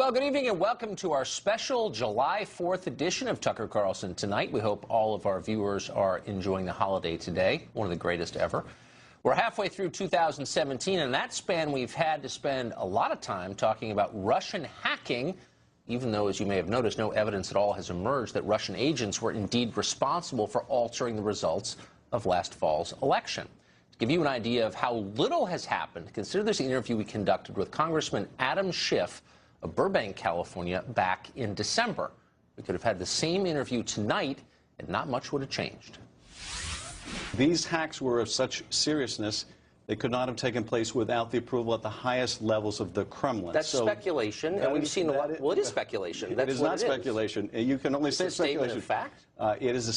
Well, good evening and welcome to our special July 4th edition of Tucker Carlson Tonight. We hope all of our viewers are enjoying the holiday today, one of the greatest ever. We're halfway through 2017, and in that span we've had to spend a lot of time talking about Russian hacking, even though, as you may have noticed, no evidence at all has emerged that Russian agents were indeed responsible for altering the results of last fall's election. To give you an idea of how little has happened, consider this interview we conducted with Congressman Adam Schiff of Burbank, California, back in December. We could have had the same interview tonight, and not much would have changed. These hacks were of such seriousness, they could not have taken place without the approval at the highest levels of the Kremlin. That's speculation, and we've seen a lot. Well, it is speculation. It is not speculation. You can only say speculation. It's a statement of fact? It is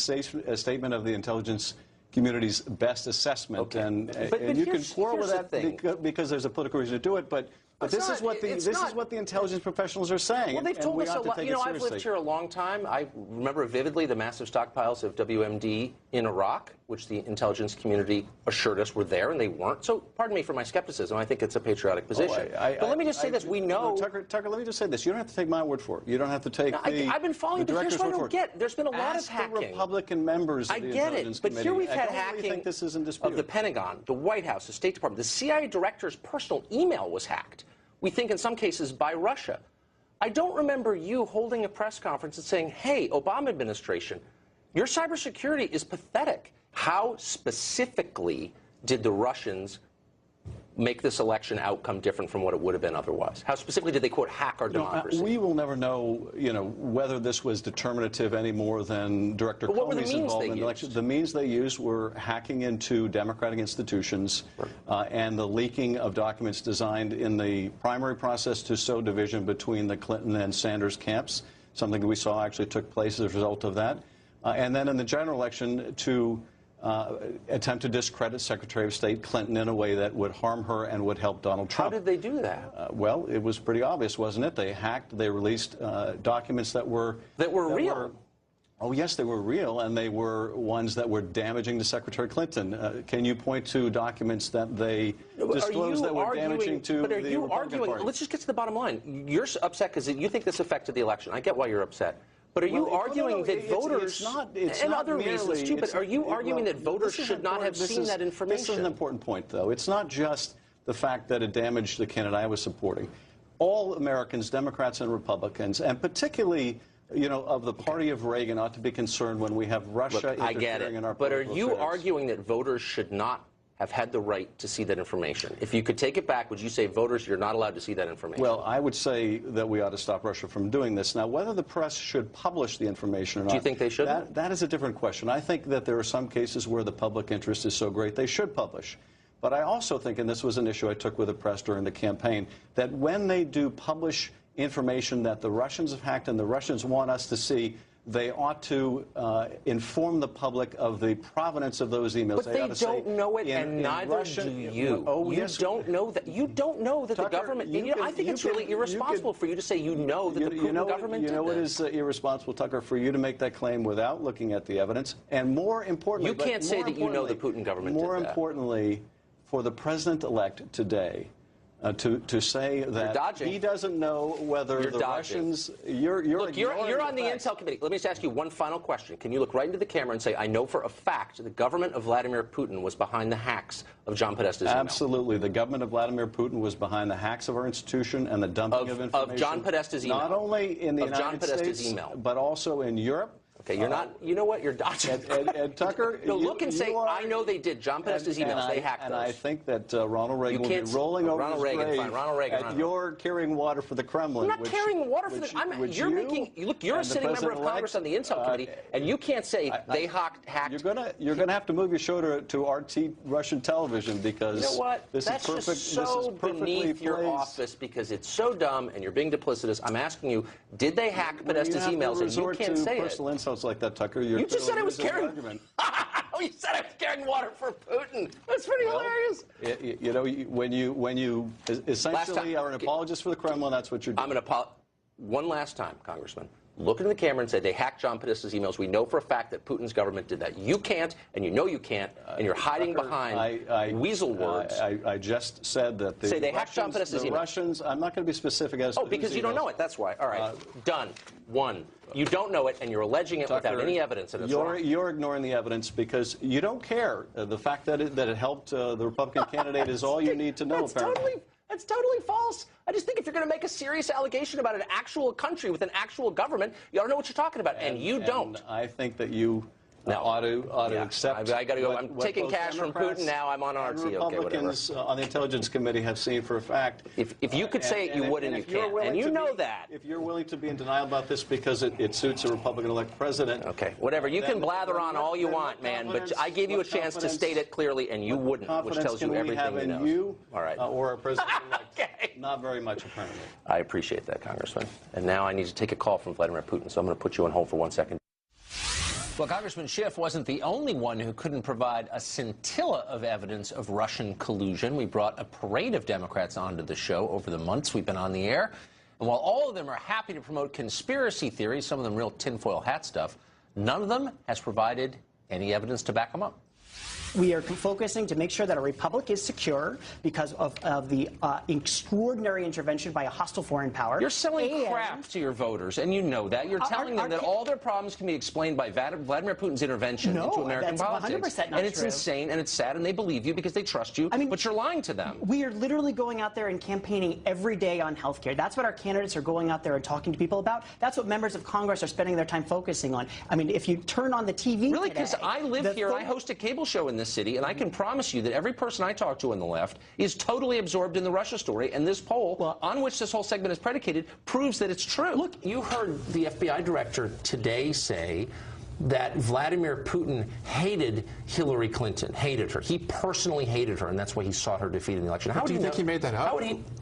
a statement of the intelligence community's best assessment, okay. and you can quarrel with that because there's a political reason to do it, but this is what the intelligence professionals are saying. Well, they've told us a lot. You know, I've lived here a long time. I remember vividly the massive stockpiles of WMD in Iraq, which the intelligence community assured us were there, and they weren't. So, pardon me for my skepticism. I think it's a patriotic position. But let me just say this: we know. Tucker, let me just say this: you don't have to take my word for it. You don't have to take I've been following, but here's what I don't get. There's been a lot of hacking. The Republican members of the Intelligence Committee. But here we've had hacking think this is in dispute. Of the Pentagon, the White House, the State Department. The CIA director's personal email was hacked. We think in some cases by Russia. I don't remember you holding a press conference and saying, hey, Obama administration, your cybersecurity is pathetic. How specifically did the Russians make this election outcome different from what it would have been otherwise? How specifically did they, quote, hack our democracy? We will never know, whether this was determinative any more than Director Comey's involvement in the election. The means they used were hacking into democratic institutions and the leaking of documents designed in the primary process to sow division between the Clinton and Sanders camps, something that we saw actually took place as a result of that. And then in the general election to attempt to discredit Secretary of State Clinton in a way that would harm her and would help Donald Trump. How did they do that? Well, it was pretty obvious, wasn't it? They hacked, they released documents that were real. Oh, yes, they were real, and they were ones that were damaging to Secretary Clinton. Can you point to documents that they disclosed that were damaging to the Republican Party? Let's just get to the bottom line. You're upset because you think this affected the election. I get why you're upset. But are you arguing that voters, and other reasons too, but are you arguing that voters should not have seen that information? This is an important point, though. It's not just the fact that it damaged the candidate I was supporting. All Americans, Democrats and Republicans, and particularly, of the party of Reagan, ought to be concerned when we have Russia interfering in our political affairs. But are you arguing that voters should not have had the right to see that information? If you could take it back, would you say voters, you're not allowed to see that information? Well, I would say that we ought to stop Russia from doing this. Now, whether the press should publish the information or not, do you think they should? That is a different question. I think that there are some cases where the public interest is so great they should publish. But I also think, and this was an issue I took with the press during the campaign, that when they do publish information that the Russians have hacked and the Russians want us to see, they ought to inform the public of the provenance of those emails. But they don't know it, and neither do you. You don't know that. You don't know that the government. I think it's really irresponsible for you to say you know that the Putin government did this. You know what is irresponsible, Tucker, for you to make that claim without looking at the evidence, and more importantly, you can't say that you know the Putin government did that. More importantly, for the president-elect today, to say that he doesn't know whether the Russians... You're on the Intel Committee. Let me just ask you one final question. Can you look right into the camera and say, I know for a fact the government of Vladimir Putin was behind the hacks of John Podesta's email? Absolutely. The government of Vladimir Putin was behind the hacks of our institution and the dumping of information. Of John Podesta's email? Not only in the United States, but also in Europe. Okay, you're not. You know what? You're dodging. And Tucker, no, look and say, I know they did. John Podesta's emails, they hacked those. And I think that Ronald Reagan will be rolling over his grave at your carrying water for the Kremlin. I'm not carrying water for the. You're a sitting member of Congress on the Intel Committee, and you can't say they hacked. You're gonna have to move your show to RT Russian television because you know what? That's just so beneath your office because it's so dumb and you're being duplicitous. I'm asking you, did they hack Podesta's emails? And you can't say it. Like that, Tucker. You just said I was carrying. You said I was carrying water for Putin. That's pretty hilarious. When you essentially are an apologist for the Kremlin, that's what you're doing. I'm going to one last time, Congressman. look into the camera and say they hacked John Podesta's emails. We know for a fact that Putin's government did that. You can't, and you know you can't, and you're hiding behind weasel words. I just said that the say they hacked John Podesta's emails. Russians, I'm not going to be specific as to Oh, because you don't know it. That's why. All right. Done. One. You don't know it, and you're alleging it Tucker, without any evidence, and it's wrong. You're ignoring the evidence because you don't care. The fact that it helped the Republican candidate is all you need to know, apparently. That's totally false. I just think if you're going to make a serious allegation about an actual country with an actual government, you ought to know what you're talking about, and you don't. I think that you ought to accept. I got to go. I'm taking cash from Putin now. I'm on RT. Republicans on the Intelligence Committee have seen for a fact. If you could say it, you would, and you can't, and you know that. If you're willing to be in denial about this because it suits a Republican-elect president. Okay, whatever. You can blather on all you want, man, but I gave you a chance to state it clearly, and you wouldn't, which tells you everything you know. You, all right. Or a president-elect. Okay. Not very much, apparently. I appreciate that, Congressman. And now I need to take a call from Vladimir Putin, so I'm going to put you on hold for 1 second. Well, Congressman Schiff wasn't the only one who couldn't provide a scintilla of evidence of Russian collusion. We brought a parade of Democrats onto the show over the months we've been on the air. And while all of them are happy to promote conspiracy theories, some of them real tinfoil hat stuff, none of them has provided any evidence to back them up. We are focusing to make sure that our republic is secure because of the extraordinary intervention by a hostile foreign power. You're selling crap to your voters, and you know that. You're telling them that all their problems can be explained by Vladimir Putin's intervention into American politics. Not and it's insane, and it's sad, and they believe you because they trust you, but you're lying to them. We are literally going out there and campaigning every day on health care. That's what our candidates are going out there and talking to people about. That's what members of Congress are spending their time focusing on. I mean, if you turn on the TV Really, because I live here, I host a cable show in this city, and I can promise you that every person I talk to on the left is totally absorbed in the Russia story, and this poll, on which this whole segment is predicated, proves that it's true. Look, you heard the FBI director today say that Vladimir Putin hated Hillary Clinton, hated her. He personally hated her, and that's why he sought her defeat in the election. How do you think he made that up? Or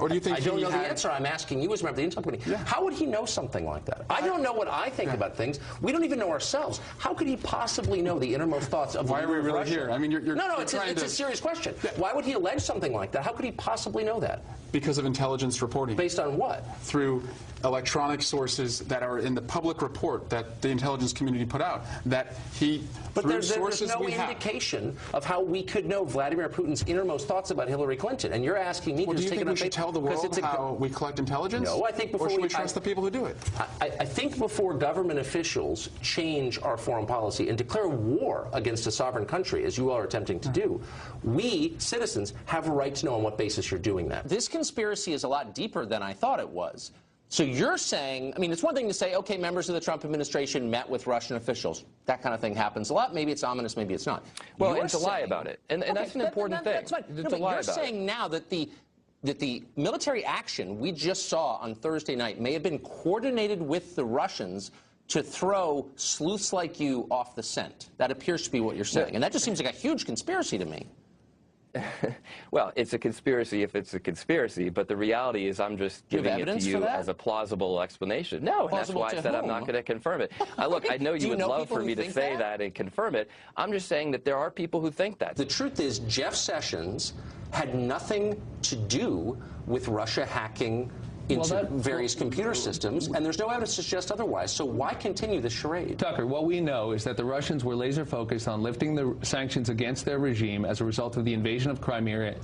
do you think I don't know the answer. I'm asking you as a member of the Intel Committee. Yeah. How would he know something like that? I don't know what I think about things. We don't even know ourselves. How could he possibly know the innermost thoughts of the Why are we really here? I mean, you're no, it's a serious question. Yeah. Why would he allege something like that? How could he possibly know that? Because of intelligence reporting. Based on what? Through electronic sources that are in the public report that the intelligence community put out, that he, but there's no indication of how we could know Vladimir Putin's innermost thoughts about Hillary Clinton, and you're asking me to just take it on faith. Do you think we should tell the world how we collect intelligence? No, I think before or should we trust the people who do it? I think before government officials change our foreign policy and declare war against a sovereign country, as you all are attempting to do, we, citizens, have a right to know on what basis you're doing that. This conspiracy is a lot deeper than I thought it was. So you're saying, I mean, it's one thing to say, okay, members of the Trump administration met with Russian officials. That kind of thing happens a lot. Maybe it's ominous, maybe it's not. Well, and to lie about it. And that's an important thing. That's fine. No, but you're saying now that the military action we just saw on Thursday night may have been coordinated with the Russians to throw sleuths like you off the scent. That appears to be what you're saying. And that just seems like a huge conspiracy to me. Well, it's a conspiracy if it's a conspiracy, but the reality is I'm just giving it to you as a plausible explanation. No, and that's why I said I'm not going to confirm it. Look, I know you would love for me to say that and confirm it. I'm just saying that there are people who think that. The truth is Jeff Sessions had nothing to do with Russia hacking into various computer systems, and there's no evidence to suggest otherwise. So why continue this charade? Tucker, what we know is that the Russians were laser focused on lifting the sanctions against their regime as a result of the invasion of Crimea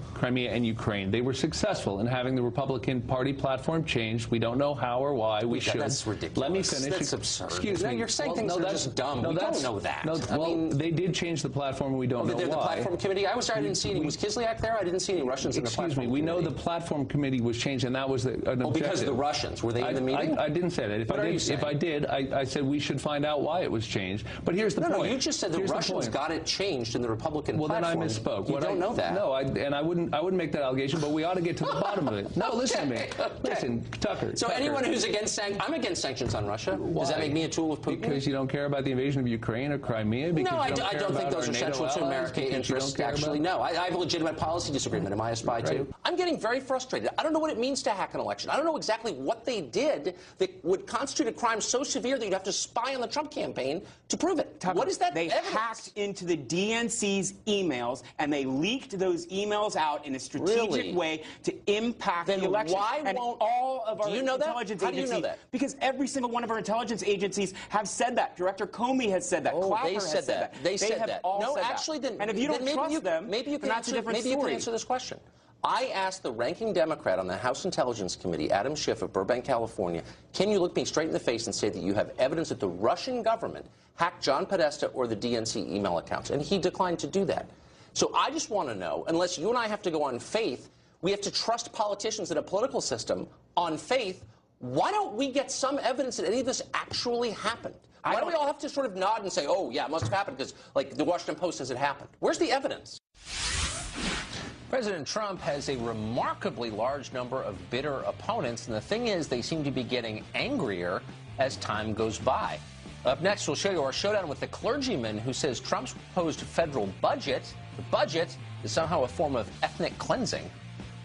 and Ukraine. They were successful in having the Republican Party platform changed. We don't know how or why. We should. That's ridiculous. Let me finish. That's absurd. Excuse me. You're saying things that are just dumb. We don't know that. I mean, they did change the platform, and we don't know why. The platform committee. I was there. I didn't see any. Was Kislyak there? I didn't see any Russians in the platform committee. We know the platform committee was changed, and that was an objective. Because of the Russians. Were they in the meeting? I didn't say that. If I did, I said we should find out why it was changed. But here's the point. No, you just said the Russians got it changed in the Republican platform. Well, then I misspoke. You don't know that. No, and I wouldn't make that allegation, but we ought to get to the bottom of it. No, listen to me. Listen, Tucker. So anyone who's against sanctions, I'm against sanctions on Russia. Why? Does that make me a tool of Putin? Because you don't care about the invasion of Ukraine or Crimea? No, I don't think those are central to American interests, actually. No, I have a legitimate policy disagreement. Am I a spy, too? I'm getting very frustrated. I don't know what it means to hack an election. I don't know exactly what they did that would constitute a crime so severe that you'd have to spy on the Trump campaign to prove it. Tucker, what is that They evidence? hacked into the DNC's emails, and they leaked those emails out in a strategic way to impact the election. Why and won't all of our intelligence How do agencies? you know that? Because every single one of our intelligence agencies have said that. Director Comey has said that. Clapper they said that. They have all said that. Then, and if you don't trust them, maybe you can that's a different story. Maybe you can answer this question. I asked the ranking Democrat on the House Intelligence Committee, Adam Schiff of Burbank, California, can you look me straight in the face and say that you have evidence that the Russian government hacked John Podesta or the DNC email accounts? And he declined to do that. So I just want to know, unless you and I have to go on faith, we have to trust politicians in a political system on faith. Why don't we get some evidence that any of this actually happened? Why do we all have to sort of nod and say, oh, yeah, it must have happened because, like, the Washington Post says it happened? Where's the evidence? President Trump has a remarkably large number of bitter opponents, and the thing is they seem to be getting angrier as time goes by. Up next, we'll show you our showdown with the clergyman who says Trump's proposed federal budget, the budget, is somehow a form of ethnic cleansing.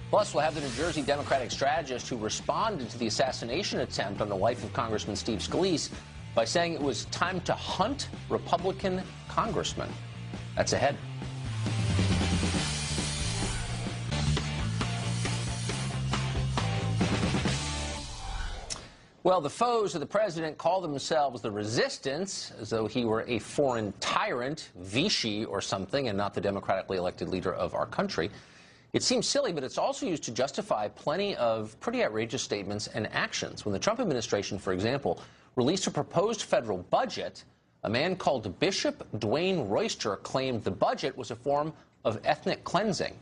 Plus, we'll have the New Jersey Democratic strategist who responded to the assassination attempt on the life of Congressman Steve Scalise by saying it was time to hunt Republican congressmen. That's ahead. Well, the foes of the president call themselves the resistance, as though he were a foreign tyrant, Vichy or something, and not the democratically elected leader of our country. It seems silly, but it's also used to justify plenty of pretty outrageous statements and actions. When the Trump administration, for example, released a proposed federal budget, a man called Bishop Dwayne Royster claimed the budget was a form of ethnic cleansing.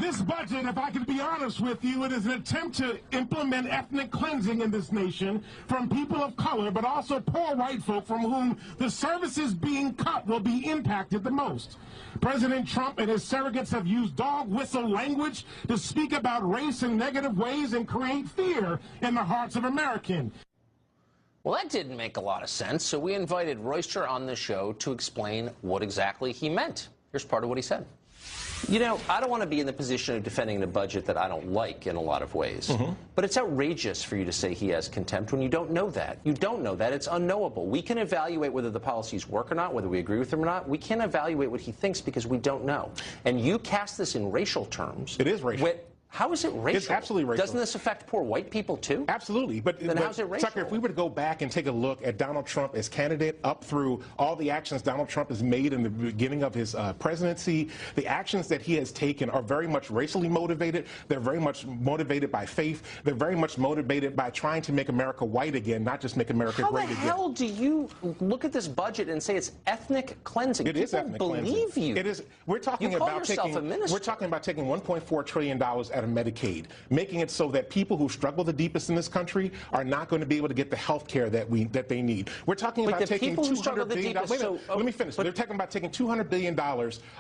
This budget, if I can be honest with you, it is an attempt to implement ethnic cleansing in this nation from people of color, but also poor white folk from whom the services being cut will be impacted the most. President Trump and his surrogates have used dog whistle language to speak about race in negative ways and create fear in the hearts of Americans. Well, that didn't make a lot of sense, so we invited Royster on the show to explain what exactly he meant. Here's part of what he said. You know, I don't want to be in the position of defending a budget that I don't like in a lot of ways. But it's outrageous for you to say he has contempt when you don't know that. You don't know that. It's unknowable. We can evaluate whether the policies work or not, whether we agree with them or not. We can't evaluate what he thinks because we don't know. And you cast this in racial terms. It is racial. How is it racial? It's absolutely racial. Doesn't this affect poor white people, too? Absolutely. But how's it racial? Tucker, if we were to go back and take a look at Donald Trump as candidate up through all the actions Donald Trump has made in the beginning of his presidency, the actions that he has taken are very much racially motivated. They're very much motivated by faith. They're very much motivated by trying to make America white again, not just make America great again. How the hell do you look at this budget and say it's ethnic cleansing? It is ethnic cleansing. People believe you. It is. We're talking about taking $1.4 trillion out of Medicaid, making it so that people who struggle the deepest in this country are not going to be able to get the health care that they need. We're talking about taking $200 billion. Let me finish. They're talking about taking $200 billion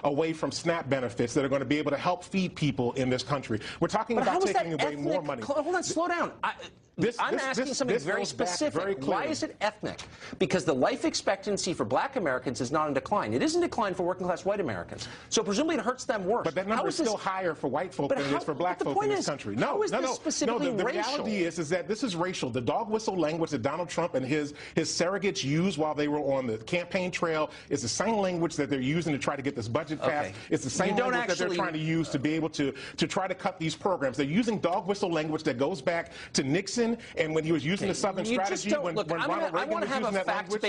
away from SNAP benefits that are going to be able to help feed people in this country. We're talking about taking away more money. Hold on, slow down. I'm asking something very specific. Why is it ethnic? Because the life expectancy for black Americans is not in decline. It is in decline for working class white Americans. So presumably it hurts them worse. But that number is still higher for white folk than it is for black folk in this country. No. The reality is that this is racial. The dog whistle language that Donald Trump and his surrogates used while they were on the campaign trail is the same language that they're using to try to get this budget passed. It's the same language that they're trying to use to be able to try to cut these programs. They're using dog whistle language that goes back to Nixon and when he was using the Southern strategy, when Ronald Reagan was using that language.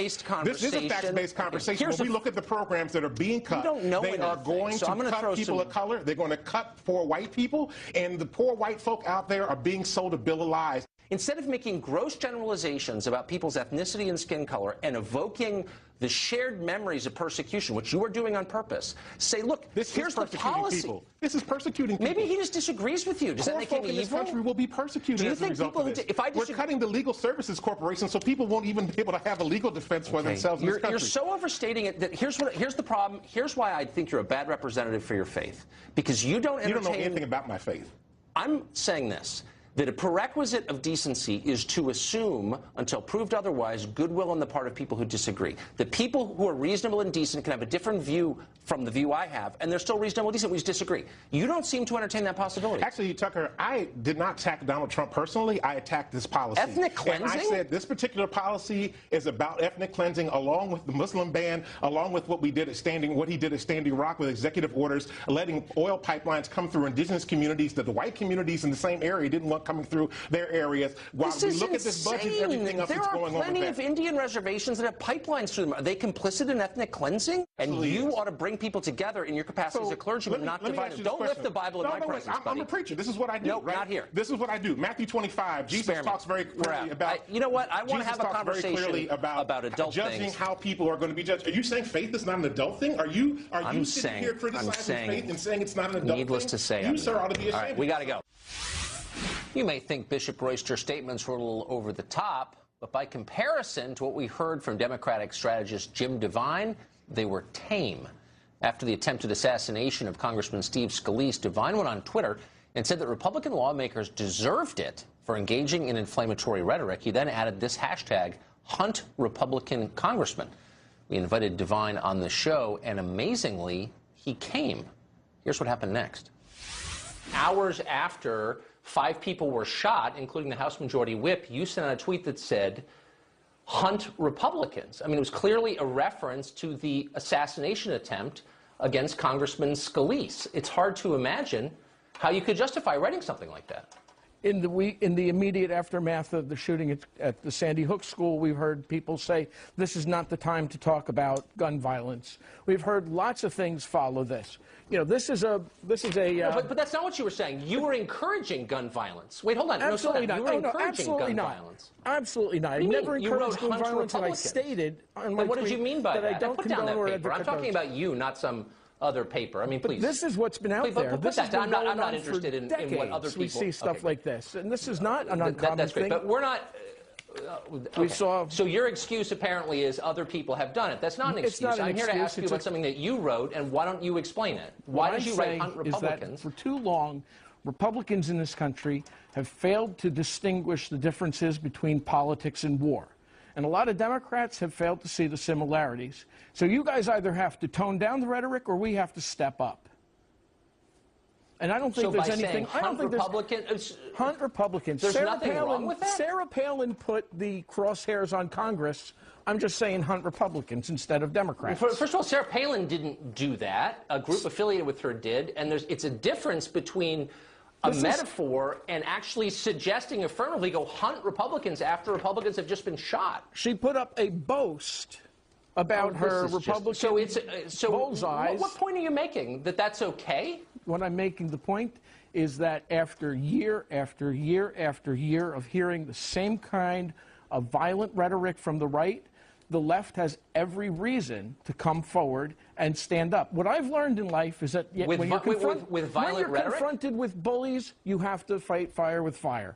This is a fact-based conversation. When we look at the programs that are being cut, they are going to cut people of color. They're going to cut poor white people, and the poor white folk out there are being sold a bill of lies. Instead of making gross generalizations about people's ethnicity and skin color and evoking the shared memories of persecution, which you are doing on purpose, say, look, here's the policy. People. This is persecuting people. Maybe he just disagrees with you. Does that make him evil? In this country will be persecuted as a result of this. We're cutting the legal services corporation so people won't even be able to have a legal defense for themselves in this country. You're so overstating it that here's the problem. Here's why I think you're a bad representative for your faith. Because you don't entertain... You don't know anything about my faith. I'm saying this. that a prerequisite of decency is to assume, until proved otherwise, goodwill on the part of people who disagree. The people who are reasonable and decent can have a different view from the view I have, and they're still reasonable and decent. We just disagree. You don't seem to entertain that possibility. Actually, Tucker, I did not attack Donald Trump personally. I attacked this policy. Ethnic cleansing? And I said this particular policy is about ethnic cleansing, along with the Muslim ban, along with what he did at Standing Rock with executive orders, letting oil pipelines come through indigenous communities that the white communities in the same area didn't want coming through their areas. While we look at this budget and everything else that's going on with that. There are plenty of Indian reservations that have pipelines through them. Are they complicit in ethnic cleansing? And you ought to bring people together in your capacity as a clergyman, not divide them. Don't lift the Bible in my presence, buddy. I'm a preacher. This is what I do. No, right? not here. This is what I do. Matthew 25. Jesus talks very clearly about. You know what? I want to have a conversation about adult judging things. How people are going to be judged. Are you saying faith is not an adult thing? Are you sitting here criticizing faith and saying it's not an adult thing? Needless to say, you, sir, ought to be ashamed. All right, we got to go. You may think Bishop Royster's statements were a little over the top, but by comparison to what we heard from Democratic strategist Jim Devine, they were tame. After the attempted assassination of Congressman Steve Scalise, Devine went on Twitter and said that Republican lawmakers deserved it for engaging in inflammatory rhetoric. He then added this hashtag, Hunt Republican Congressman. We invited Devine on the show, and amazingly, he came. Here's what happened next. Hours after 5 people were shot, including the House Majority Whip, you sent out a tweet that said, Hunt Republicans. I mean, it was clearly a reference to the assassination attempt against Congressman Scalise. It's hard to imagine how you could justify writing something like that. In the immediate aftermath of the shooting at the Sandy Hook School, we've heard people say this is not the time to talk about gun violence. We've heard lots of things follow this. You know, this is a. But that's not what you were saying. You were encouraging gun violence. Wait, hold on. Absolutely not. You were encouraging gun violence. Absolutely not. I never encouraged gun violence, and I stated on my tweet. What did you mean by that? I don't condone or advocate. I'm talking about you, not some other paper. I mean, please. But this is what's been out there. This has been going on interested in what other people. We see stuff like this, and this is not an uncommon that's great, thing. But we're not. We saw. So your excuse apparently is other people have done it. That's not an excuse. I'm here to ask you about something that you wrote, and why don't you explain it? Why did you write Hunt Republicans? Is that for too long, Republicans in this country have failed to distinguish the differences between politics and war. And a lot of Democrats have failed to see the similarities. So you guys either have to tone down the rhetoric or we have to step up. And I don't think there's anything. I don't think Republicans. Hunt Republicans. There's nothing wrong with that. Sarah Palin put the crosshairs on Congress. I'm just saying hunt Republicans instead of Democrats. First of all, Sarah Palin didn't do that. A group affiliated with her did. And it's a difference between a metaphor and actually suggesting affirmatively go hunt Republicans after Republicans have just been shot. She put up a boast about her Republican bullseyes. What point are you making? That that's okay? What I'm making the point is that after year after year after year of hearing the same kind of violent rhetoric from the right, the left has every reason to come forward and stand up. What I've learned in life is that when you're confronted with bullies, you have to fight fire with fire.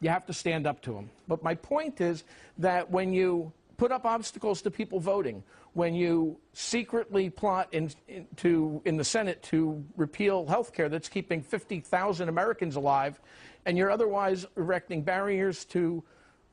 You have to stand up to them. But my point is that when you put up obstacles to people voting, when you secretly plot in the Senate to repeal health care that's keeping 50,000 Americans alive, and you're otherwise erecting barriers to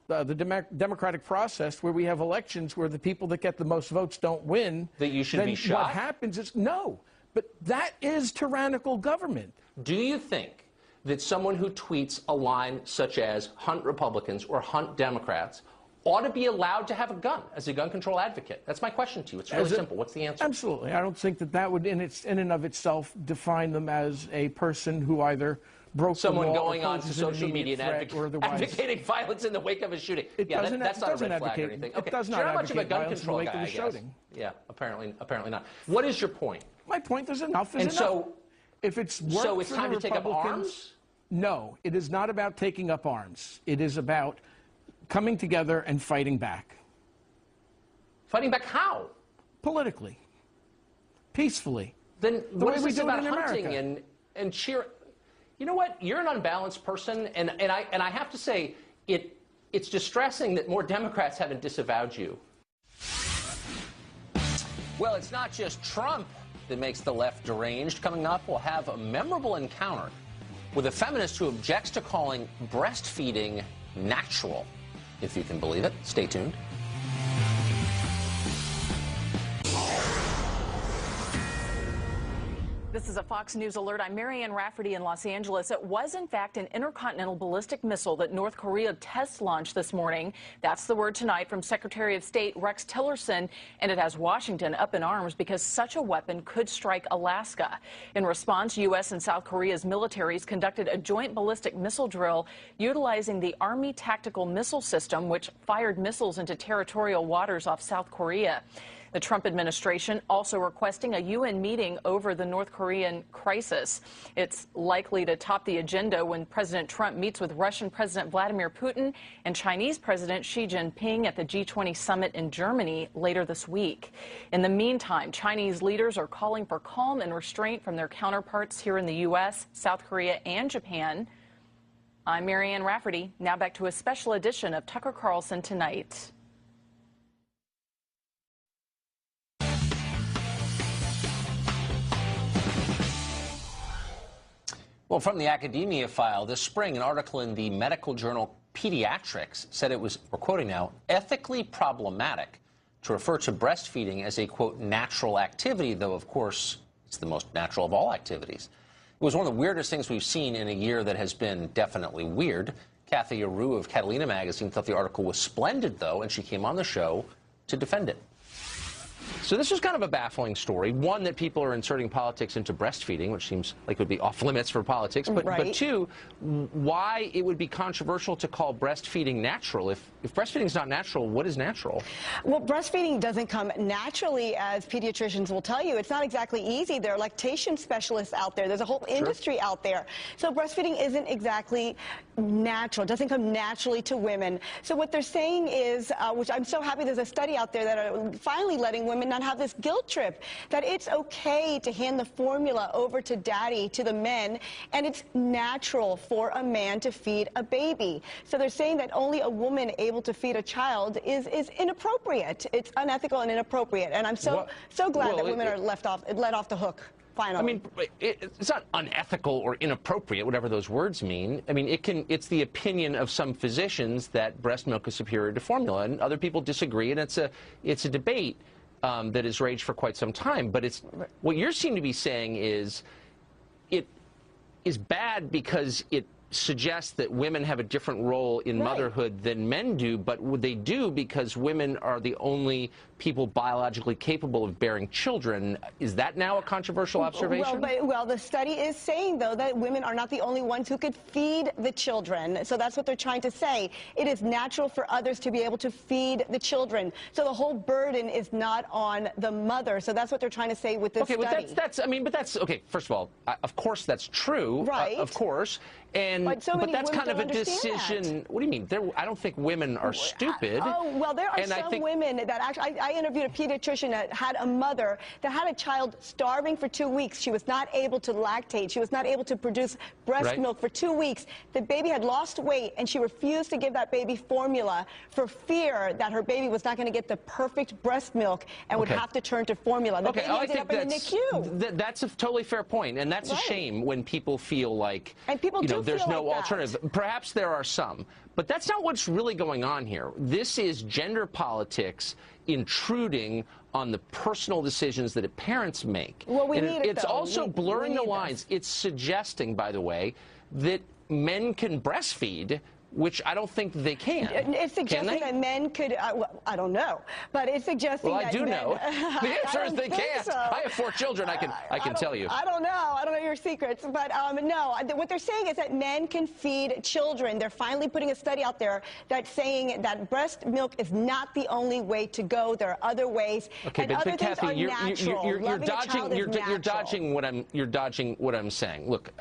the democratic process where we have elections where the people that get the most votes don't win, that you should be shot? What happens is, no, but that is tyrannical government. Do you think that someone who tweets a line such as hunt Republicans or hunt Democrats ought to be allowed to have a gun as a gun control advocate? That's my question to you. It's really simple. What's the answer? Absolutely. I don't think that would in and of itself define them as a person who either broke someone the law going on to social media and advocating violence in the wake of a shooting. That's not a red flag or anything. Okay. It does not You're not much of a gun advocate control guy, I guess. Yeah, apparently not. What is your point? My point is enough is enough. So, if it's so it's time to take up arms? No, it is not about taking up arms. It is about coming together and fighting back. Fighting back how? Politically. Peacefully. Then what is this about hunting America? and cheer? You know what? You're an unbalanced person, and I have to say, it's distressing that more Democrats haven't disavowed you. Well, it's not just Trump that makes the left deranged. Coming up, we'll have a memorable encounter with a feminist who objects to calling breastfeeding natural, if you can believe it. Stay tuned. This is a Fox News alert. I'm Marianne Rafferty in Los Angeles. It was, in fact, an intercontinental ballistic missile that North Korea test launched this morning. That's the word tonight from Secretary of State Rex Tillerson, and it has Washington up in arms because such a weapon could strike Alaska. In response, U.S. and South Korea's militaries conducted a joint ballistic missile drill utilizing the Army Tactical Missile System, which fired missiles into territorial waters off South Korea. The Trump administration also requesting a UN meeting over the North Korean crisis. It's likely to top the agenda when President Trump meets with Russian President Vladimir Putin and Chinese President Xi Jinping at the G20 summit in Germany later this week. In the meantime, Chinese leaders are calling for calm and restraint from their counterparts here in the U.S., South Korea, and Japan. I'm Marianne Rafferty. Now back to a special edition of Tucker Carlson Tonight. Well, from the academia file, this spring, an article in the medical journal Pediatrics said it was, we're quoting now, ethically problematic to refer to breastfeeding as a, quote, natural activity, though, of course, it's the most natural of all activities. It was one of the weirdest things we've seen in a year that has been definitely weird. Kathy Aru of Catalina Magazine thought the article was splendid, though, and she came on the show to defend it. So this was kind of a baffling story. One, that people are inserting politics into breastfeeding, which seems like it would be off limits for politics. But two, why it would be controversial to call breastfeeding natural. If breastfeeding is not natural, what is natural? Well, breastfeeding doesn't come naturally, as pediatricians will tell you. It's not exactly easy. There are lactation specialists out there. There's a whole industry out there. So breastfeeding isn't exactly natural. It doesn't come naturally to women. So what they're saying is, which I'm so happy there's a study out there that are finally letting women not have this guilt trip, that it's okay to hand the formula over to daddy, to the men, and it's natural for a man to feed a baby. So they're saying that only a woman able to feed a child is inappropriate. It's unethical and inappropriate. And I'm so glad that women are let off the hook. Finally. I mean, it's not unethical or inappropriate, whatever those words mean. I mean, it's the opinion of some physicians that breast milk is superior to formula, and other people disagree, and it's a debate that has raged for quite some time. But what you seem to be saying is it is bad because it suggests that women have a different role in motherhood than men do, but they do because women are the only people biologically capable of bearing children. Is that now a controversial observation? Well, the study is saying, though, that women are not the only ones who could feed the children. So that's what they're trying to say. It is natural for others to be able to feed the children. So the whole burden is not on the mother. So that's what they're trying to say with this study. Okay, but that's okay. First of all, of course that's true. Right. Of course. But that's kind of a decision. What do you mean? I don't think women are stupid. Oh, well, there are some women that actually, I interviewed a pediatrician that had a mother that had a child starving for 2 weeks. She was not able to lactate. She was not able to produce breast milk for 2 weeks. The baby had lost weight, and she refused to give that baby formula for fear that her baby was not going to get the perfect breast milk and would have to turn to formula. The baby ended up in the NICU. That's a totally fair point, and that's a shame when people feel like, there's no alternative. Perhaps there are some, but that's not what's really going on here. This is gender politics intruding on the personal decisions that parents make. Well, it's also blurring the lines. It's suggesting, by the way, that men can breastfeed, which I don't think they can. It's suggesting that men could, I don't know, but it's suggesting that I do know. The answer is they can't. So. I have 4 children, I can tell you. I don't know your secrets, but no, what they're saying is that men can feed children. They're finally putting a study out there that's saying that breast milk is not the only way to go. There are other ways, and other things are natural. You're dodging what I'm saying. Look,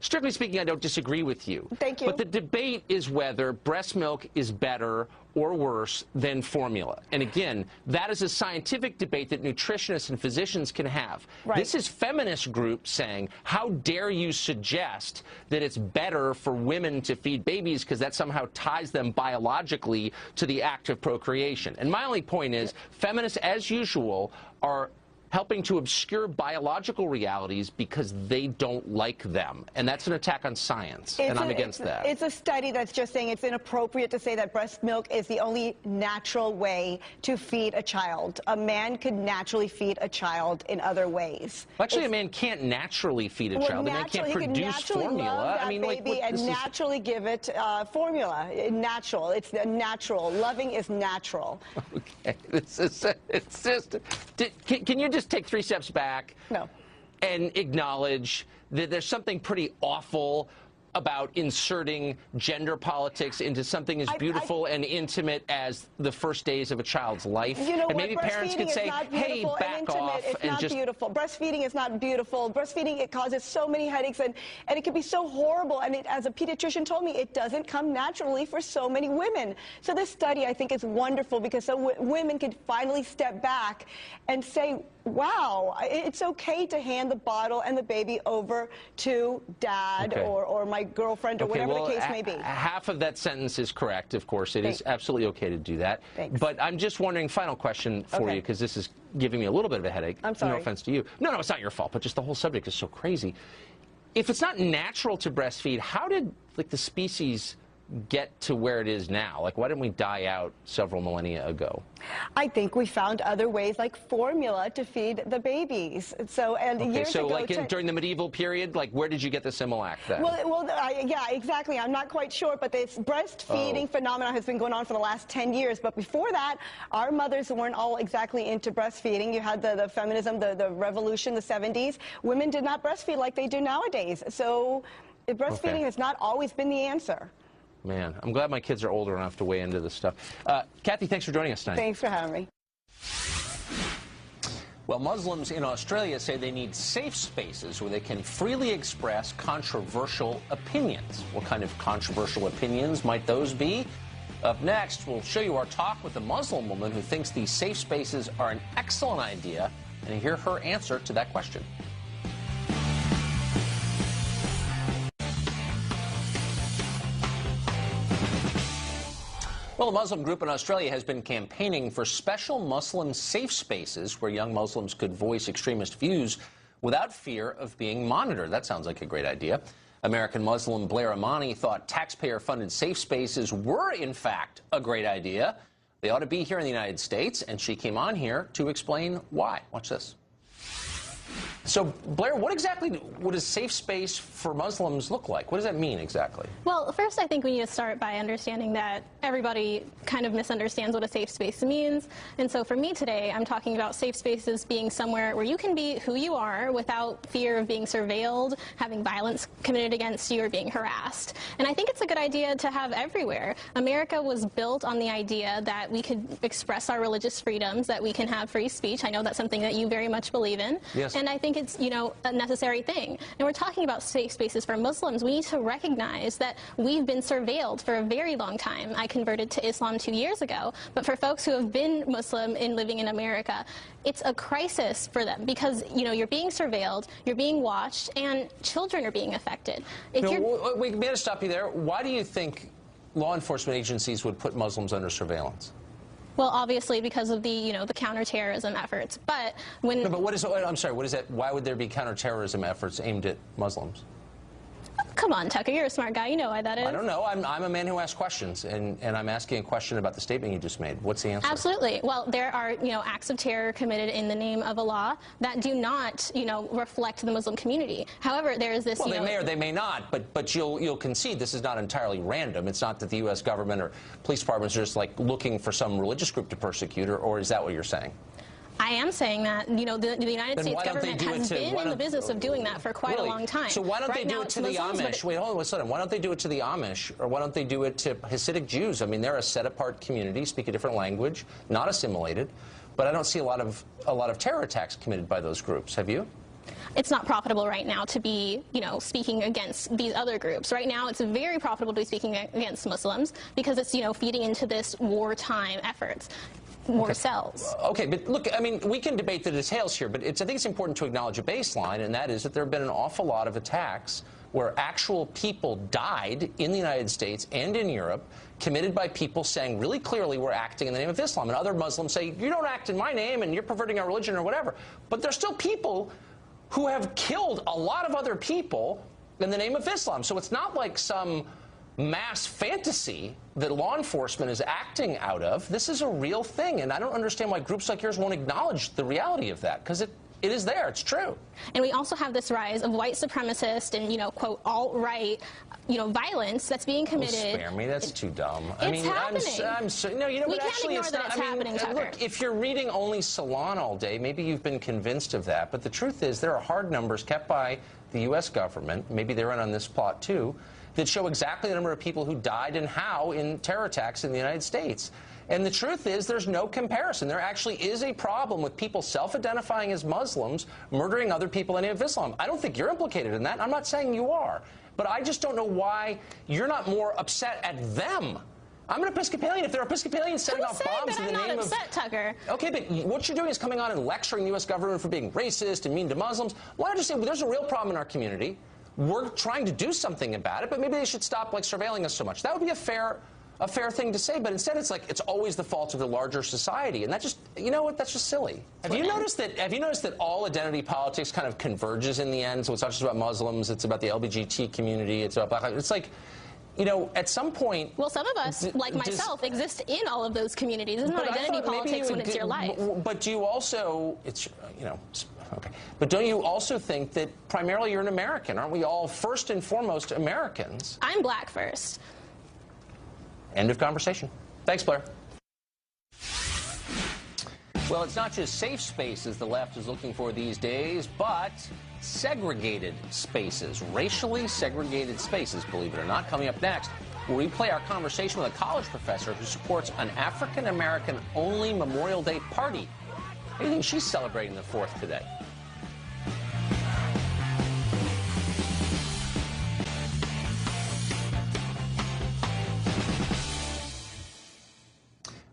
strictly speaking, I don't disagree with you. Thank you. But the debate is whether breast milk is better or worse than formula. And again, that is a scientific debate that nutritionists and physicians can have. This is feminist groups saying, how dare you suggest that it's better for women to feed babies because that somehow ties them biologically to the act of procreation. And my only point is, feminists, as usual, are helping to obscure biological realities because they don't like them. And that's an attack on science, and I'm against that. It's a study that's just saying it's inappropriate to say that breast milk is the only natural way to feed a child. A man could naturally feed a child in other ways. Actually, a man can't naturally feed a child. A man can't produce formula. I mean, baby, and naturally give it formula. Natural. It's natural. Loving is natural. Okay. It's just. Can you just take 3 steps back? No. And acknowledge that there's something pretty awful about inserting gender politics into something as beautiful and intimate as the first days of a child's life. You know and what? maybe parents could say, hey, back off. It's not beautiful. Breastfeeding is not beautiful. Breastfeeding, it causes so many headaches, and it can be so horrible. And as a pediatrician told me, it doesn't come naturally for so many women. So this study, I think, is wonderful because so women can finally step back and say, wow, it's okay to hand the bottle and the baby over to dad or my girlfriend or whatever the case may be. Half of that sentence is correct, of course. It is absolutely okay to do that. Thanks. But I'm just wondering, final question for you, because this is giving me a little bit of a headache. I'm sorry. No offense to you. No, it's not your fault, but just the whole subject is so crazy. If it's not natural to breastfeed, how did the species get to where it is now? Like, why didn't we die out several millennia ago? I think we found other ways, like formula, to feed the babies. So, years ago, like during the medieval period, like, where did you get the Similac then? Yeah, exactly. I'm not quite sure, but this breastfeeding phenomenon has been going on for the last 10 years. But before that, our mothers weren't all exactly into breastfeeding. You had the feminism, the revolution, the 70s. Women did not breastfeed like they do nowadays. So breastfeeding has not always been the answer. Man, I'm glad my kids are older enough to weigh into this stuff. Kathy, thanks for joining us tonight. Thanks for having me. Well, Muslims in Australia say they need safe spaces where they can freely express controversial opinions. What kind of controversial opinions might those be? Up next, we'll show you our talk with a Muslim woman who thinks these safe spaces are an excellent idea, and hear her answer to that question. Well, a Muslim group in Australia has been campaigning for special Muslim safe spaces where young Muslims could voice extremist views without fear of being monitored. That sounds like a great idea. American Muslim Blair Amani thought taxpayer-funded safe spaces were, in fact, a great idea. They ought to be here in the United States, and she came on here to explain why. Watch this. So, Blair, what exactly would a safe space for Muslims look like? What does that mean exactly? Well, first, I think we need to start by understanding that everybody kind of misunderstands what a safe space means. And so for me today, I'm talking about safe spaces being somewhere where you can be who you are without fear of being surveilled, having violence committed against you, or being harassed. And I think it's a good idea to have everywhere. America was built on the idea that we could express our religious freedoms, that we can have free speech. I know that's something that you very much believe in. Yes. And I think it's, a necessary thing. And we're talking about safe spaces for Muslims. We need to recognize that we've been surveilled for a very long time. I converted to Islam 2 years ago, but for folks who have been Muslim and living in America, it's a crisis for them because, you're being surveilled, you're being watched, and children are being affected. We may have to stop you there. Why do you think law enforcement agencies would put Muslims under surveillance? Well, obviously because of the, the counterterrorism efforts. But when... No, but I'm sorry, what is that? Why would there be counterterrorism efforts aimed at Muslims? Come on, Tucker, you're a smart guy. You know why that is. I don't know. I'm a man who asks questions, and I'm asking a question about the statement you just made. What's the answer? Absolutely. Well, there are, acts of terror committed in the name of Allah that do not, reflect the Muslim community. However, there is this, Well, they may or they may not, but you'll concede this is not entirely random. It's not that the U.S. government or police departments are just, looking for some religious group to persecute, or is that what you're saying? I am saying that, the United States government has been in the business of doing that for quite a long time. So why don't they do it to the Amish? Wait, hold on a second. Why don't they do it to the Amish, or why don't they do it to Hasidic Jews? I mean, they're a set-apart community, speak a different language, not assimilated, but I don't see a lot of terror attacks committed by those groups. Have you? It's not profitable right now to be, speaking against these other groups. Right now, it's very profitable to be speaking against Muslims because it's, feeding into this wartime efforts. More cells. Okay, but look, I mean, we can debate the details here, but I think it's important to acknowledge a baseline, and that is that there have been an awful lot of attacks where actual people died in the United States and in Europe, committed by people saying really clearly we're acting in the name of Islam. And other Muslims say, you don't act in my name and you're perverting our religion or whatever. But there's still people who have killed a lot of other people in the name of Islam. So it's not like some mass fantasy that law enforcement is acting out of. This is a real thing, and I don't understand why groups like yours won't acknowledge the reality of that, because it is there. It's true. And we also have this rise of white supremacist and, quote, alt-right, violence that's being committed. Oh, spare me. That's too dumb. It's happening. We can't ignore that it's happening, Tucker. Look, if you're reading only Salon all day, maybe you've been convinced of that. But the truth is there are hard numbers kept by the U.S. government, maybe they're in on this plot too, that show exactly the number of people who died and how in terror attacks in the United States. And the truth is there's no comparison. There actually is a problem with people self-identifying as Muslims murdering other people in the name of Islam. I don't think you're implicated in that. I'm not saying you are. But I just don't know why you're not more upset at them. I'm an Episcopalian. If they're Episcopalians setting off bombs in the name of... I'm not upset, Tucker. Okay, but what you're doing is coming on and lecturing the U.S. government for being racist and mean to Muslims. Why don't you say, well, there's a real problem in our community. We're trying to do something about it, but maybe they should stop surveilling us so much. That would be a fair thing to say, but instead it's like it's always the fault of the larger society, and that just, you know what, that's just silly. Have you noticed that all identity politics kind of converges in the end? So it's not just about Muslims, it's about the LGBT community, it's about black lives. It's like, at some point... Well, some of us, like myself, exist in all of those communities. It's not identity politics when it's your life. But do you also, okay. But don't you also think that primarily you're an American? Aren't we all first and foremost Americans? I'm black first. End of conversation. Thanks, Blair. Well, it's not just safe spaces the left is looking for these days, but segregated spaces, racially segregated spaces, believe it or not. Coming up next, where we play our conversation with a college professor who supports an African-American only Memorial Day party. How do you think she's celebrating the 4th today?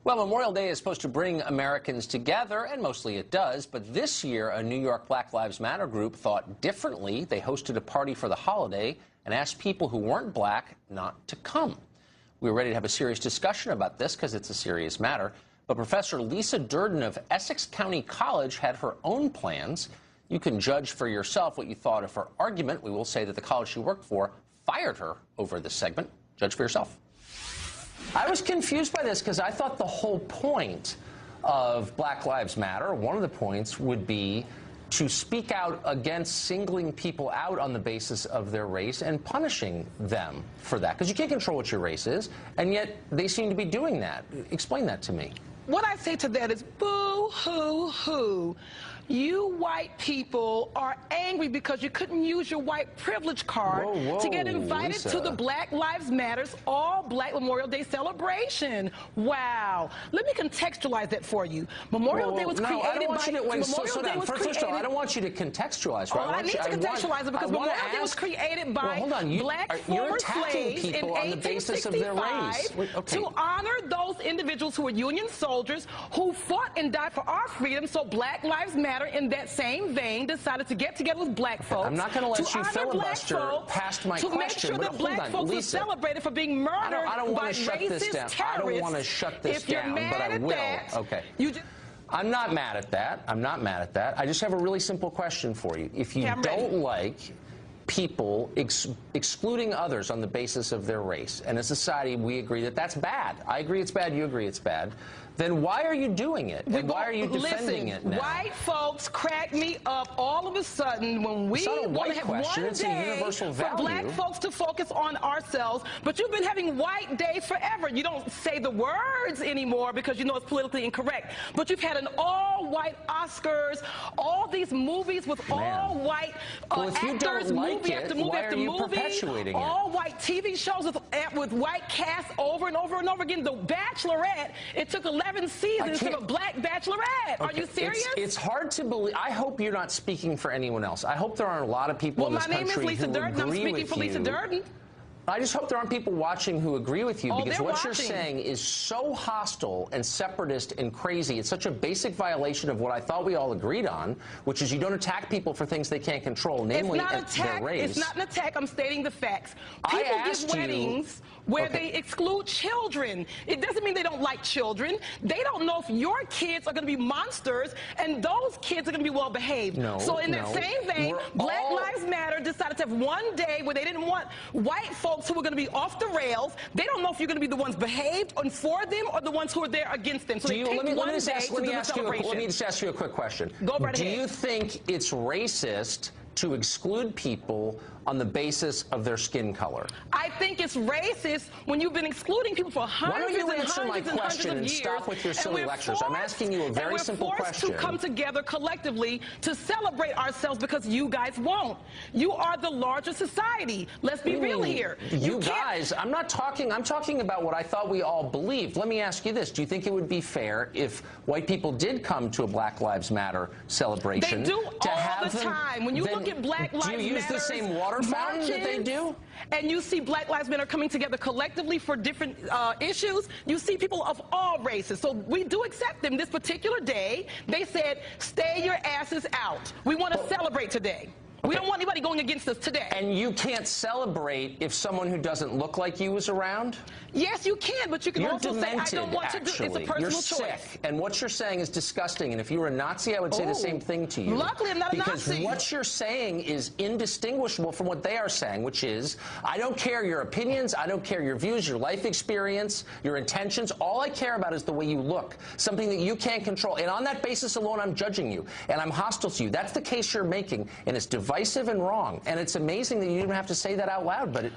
Well, Memorial Day is supposed to bring Americans together, and mostly it does, but this year a New York Black Lives Matter group thought differently. They hosted a party for the holiday and asked people who weren't black not to come. We were ready to have a serious discussion about this because it's a serious matter, but Professor Lisa Durden of Essex County College had her own plans. You can judge for yourself what you thought of her argument. We will say that the college she worked for fired her over this segment. Judge for yourself. I was confused by this because I thought the whole point of Black Lives Matter, one of the points would be to speak out against singling people out on the basis of their race and punishing them for that. Because you can't control what your race is, and yet they seem to be doing that. Explain that to me. What I say to that is boo-hoo-hoo. You white people are angry because you couldn't use your white privilege card to get invited to the Black Lives Matters All Black Memorial Day celebration. Wow. Let me contextualize that for you. Memorial Day was created by... First of all, I don't want you to contextualize. Right? I need to contextualize it because Memorial Day was created by black former slaves in 1865 to honor those individuals who were Union soldiers who fought and died for our freedom. So Black Lives Matter, in that same vein, decided to get together with black folks. I'm not going to let you filibuster past my question. To make sure that black folks are celebrated for being murdered by racist terrorists. I don't want to shut this down, but I will. Okay. I'm not mad at that. I'm not mad at that. I just have a really simple question for you. If you don't like people excluding others on the basis of their race, and as a society we agree that that's bad. I agree it's bad, you agree it's bad. Then why are you doing it? And why are you defending it now? White folks crack me up all of a sudden when we want to have one day for black folks to focus on ourselves. But you've been having white days forever. You don't say the words anymore because you know it's politically incorrect. But you've had an all-white Oscars, all these movies with all-white actors, movie after movie after movie, all-white TV shows with white casts over and over and over again. The Bachelorette, it took 11 seasons of a black bachelorette. Okay. Are you serious? It's hard to believe. I hope you're not speaking for anyone else. I hope there are a lot of people in this country who agree with you. My name is Lisa Durden. I'm speaking for Lisa Durden. I just hope there aren't people watching who agree with you, because what you're saying is so hostile and separatist and crazy. It's such a basic violation of what I thought we all agreed on, which is you don't attack people for things they can't control, namely their race. It's not an attack. I'm stating the facts. People give weddings where they exclude children. It doesn't mean they don't like children. They don't know if your kids are going to be monsters and those kids are going to be well behaved. So in that same vein, Black Lives Matter decided to have one day where they didn't want white folks who were going to be off the rails. They don't know if you're going to be the ones behaved and for them or the ones who are there against them. So let me just ask you a quick question. Go right ahead. Do you think it's racist to exclude people on the basis of their skin color? I think it's racist when you've been excluding people for hundreds and hundreds and hundreds of years. Why don't you answer my question and stop with your silly lectures? I'm asking you a very simple question. We're forced to come together collectively to celebrate ourselves because you guys won't. You are the larger society. Let's be real here. You guys, I'm talking about what I thought we all believed. Let me ask you this. Do you think it would be fair if white people did come to a Black Lives Matter celebration? They do all the time. When you look at Black Lives Matter, do you use the same water fountain that they do? And you see Black Lives Matter coming together collectively for different issues. You see people of all races. So we do accept them. This particular day, they said, stay your asses out. We want to celebrate today. We don't want anybody going against us today. And you can't celebrate if someone who doesn't look like you is around? Yes, you can, but you can also demented, say, I don't want to do it. It's a personal choice. You're sick, and what you're saying is disgusting. And if you were a Nazi, I would say the same thing to you. Luckily, I'm not a Nazi. Because what you're saying is indistinguishable from what they are saying, which is, I don't care your opinions, I don't care your views, your life experience, your intentions. All I care about is the way you look, something that you can't control. And on that basis alone, I'm judging you, and I'm hostile to you. That's the case you're making, and it's divisive and wrong. And it's amazing that you didn't have to say that out loud, but